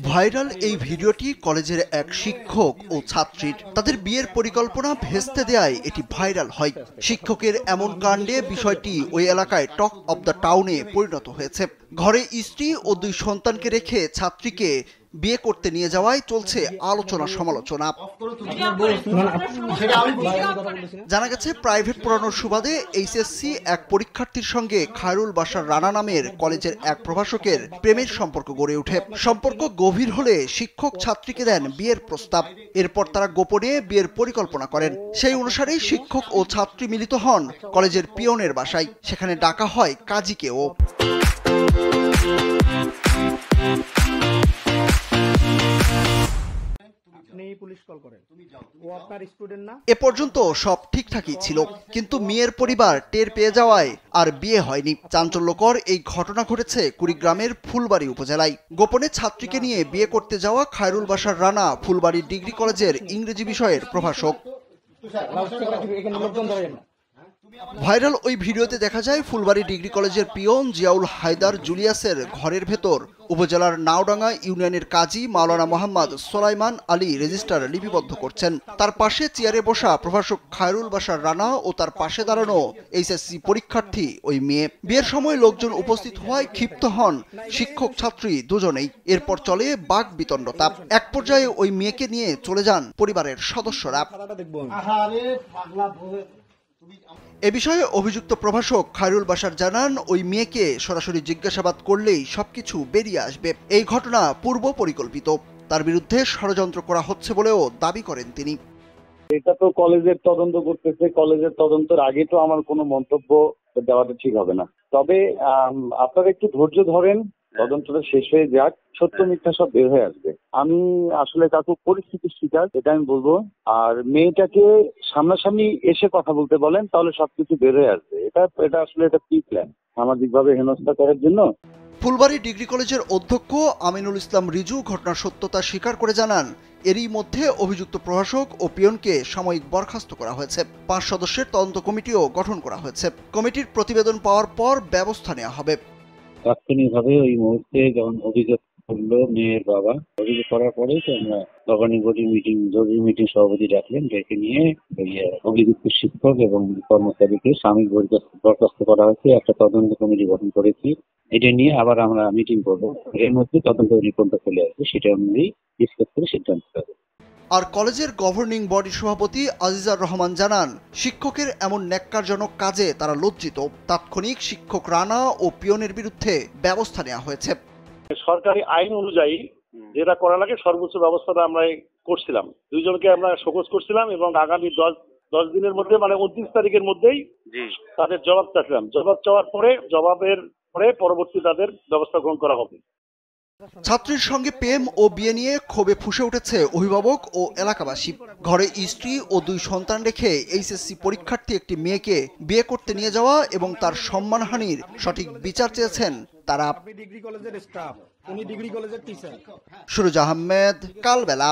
Viral এই ভিডিওটি কলেজের এক শিক্ষক ও ছাত্রীর। তাদের বিয়ের পরিকল্পনা ভেস্তে দেয়ায় এটি ভাইরাল হয়। শিক্ষকের এমন কাণ্ডে বিষয়টি ওই এলাকায় টক অব দ্য টাউনে পরিণত হয়েছে। ঘরে স্ত্রী ও 2 সন্তানকে রেখে ছাত্রীকে বিয়ে করতে নিয়ে যাওয়ায় চলছে আলোচনা সমালোচনা। জানা গেছে, প্রাইভেট পড়ানোর সুবাদে এইচএসসি এক পরীক্ষার্থীর সঙ্গে খায়রুল বাশার রানা নামের কলেজের এক প্রভাষকের প্রেমের সম্পর্ক গড়ে ওঠে। সম্পর্ক গভীর হলে শিক্ষক ছাত্রীকে দেন বিয়ের প্রস্তাব। এরপর তারা গোপনে বিয়ের পরিকল্পনা করেন। সেই অনুসারেই শিক্ষক ও ছাত্রী মিলিত হন কলেজের পিয়নের বাসায়। সেখানে ডাকা হয় কাজীকেও। এ পর্যন্ত সব ঠিকঠাকই ছিল, কিন্তু মেয়ের পরিবার টের পেয়ে যাওয়ায় আর বিয়ে হয়নি। চাঞ্চল্যকর এই ঘটনা ঘটেছে কুড়িগ্রামের ফুলবাড়ী উপজেলায়। গোপনে ছাত্রীকে নিয়ে বিয়ে করতে যাওয়া খায়রুল বাশার রানা ফুলবাড়ী ডিগ্রি কলেজের ইংরেজি বিষয়ের প্রভাষক। ভাইরাল ওই ভিডিওতে দেখা যায় ফুলবাড়ী ডিগ্রি কলেজের পিয়ন জিয়াউল হায়দার জুলিয়াসের ঘরের ভেতর উপজেলার নাওডাঙ্গা ইউনিয়নের কাজী মাওলানা মোহাম্মদ সোলাইমান আলী রেজিস্টার লিপিবদ্ধ করছেন। তার পাশে চেয়ারে বসা প্রভাষক খায়রুল বাশার রানা ও তার পাশে দাঁড়ানো এইচএসসি পরীক্ষার্থী ওই মেয়ে। বিয়ের সময় লোকজন উপস্থিত হওয়ায় ক্ষিপ্ত হন শিক্ষক ছাত্রী দুজনেই। এরপর চলে বাক বিতণ্ডতা। এক পর্যায়ে ওই মেয়েকে নিয়ে চলে যান পরিবারের সদস্যরা। এ বিষয়ে অভিযুক্ত প্রভাষক খায়রুল বাশার জানান, ওই মেয়েকে সরাসরি জিজ্ঞাসাবাদ করলেই সবকিছু বেরিয়ে আসবে। এই ঘটনা পূর্ব পরিকল্পিত। তার বিরুদ্ধে ষড়যন্ত্র করা হচ্ছে বলেও দাবি করেন তিনি। এটা তো কলেজের তদন্ত করতেছে। কলেজের তদন্তের আগে তো আমার কোনো মন্তব্য দেওয়াটা ঠিক হবে না। তবে আপনারা একটু ধৈর্য ধরেন, তদন্তটা শেষ হয়ে যাক, সত্য মিথ্যা সব বের হয়ে আসবে। আমি আসলে কাকু পরিস্থিতির শিকার, এটা আমি বলবো। আর মেয়েটাকে সামনাসামনি এসে কথা বলতে বলেন, তাহলে সবকিছু বের হয়ে আসবে। এটা আসলে এটা কি প্ল্যান সামাজিকভাবে হেনস্থা করার জন্য। ফুলবাড়ী ডিগ্রি কলেজের অধ্যক্ষ আমিনুল ইসলাম রিজু ঘটনার সত্যতা স্বীকার করে জানান, এরই মধ্যে অভিযুক্ত প্রভাষক ও পিয়নকে সাময়িক বরখাস্ত করা হয়েছে। 5 সদস্যের তদন্ত কমিটিও গঠন করা হয়েছে। কমিটির প্রতিবেদন পাওয়ার পর ব্যবস্থা নেওয়া হবে। তাৎক্ষণিকভাবে ওই মুহূর্তে যখন অভিযোগ করলো মেয়ের বাবা, অভিযোগ করার পরেই তো আমরা গভর্নিং বডি জরুরি মিটিং সভাপতি ডাকলেন, ডেকে নিয়ে অভিযুক্ত শিক্ষক এবং কর্মচারীকে সাময়িক বরখাস্ত করা হয়েছে। একটা তদন্ত কমিটি গঠন করেছি। এটা নিয়ে আবার আমরা মিটিং করবো। এর মধ্যে তদন্ত রিপোর্টটা চলে আসবে, সেটা অনুযায়ী ডিসকাস করে সিদ্ধান্ত হবে। আর কলেজের গভর্নিং বডি সভাপতি আজিজার রহমান জানান, শিক্ষকের এমন ন্যাক্কারজনক কাজে তারা লজ্জিত। তাৎক্ষণিক শিক্ষক রানা ও পিয়নের বিরুদ্ধে ব্যবস্থা নেওয়া হয়েছে। সরকারি আইন অনুযায়ী যেটা করা লাগে সর্বোচ্চ ব্যবস্থাটা আমরা করছিলাম। দুইজনকে আমরা শোকজ করছিলাম এবং আগামী 10 দিনের মধ্যে, মানে 29 তারিখের মধ্যেই তাদের জবাব চাচ্ছিলাম। জবাব চাওয়ার পরে পরবর্তী তাদের ব্যবস্থা গ্রহণ করা হবে। ছাত্রীর সঙ্গে প্রেম ও বিয়ে নিয়ে ক্ষোভে ফুঁসে উঠেছে অভিভাবক ও এলাকাবাসী। ঘরে স্ত্রী ও 2 সন্তান রেখে এইচএসসি পরীক্ষার্থী একটি মেয়েকে বিয়ে করতে নিয়ে যাওয়া এবং তার সম্মানহানির সঠিক বিচার চেয়েছেন তারা। সুরজ আহমেদ, কালবেলা।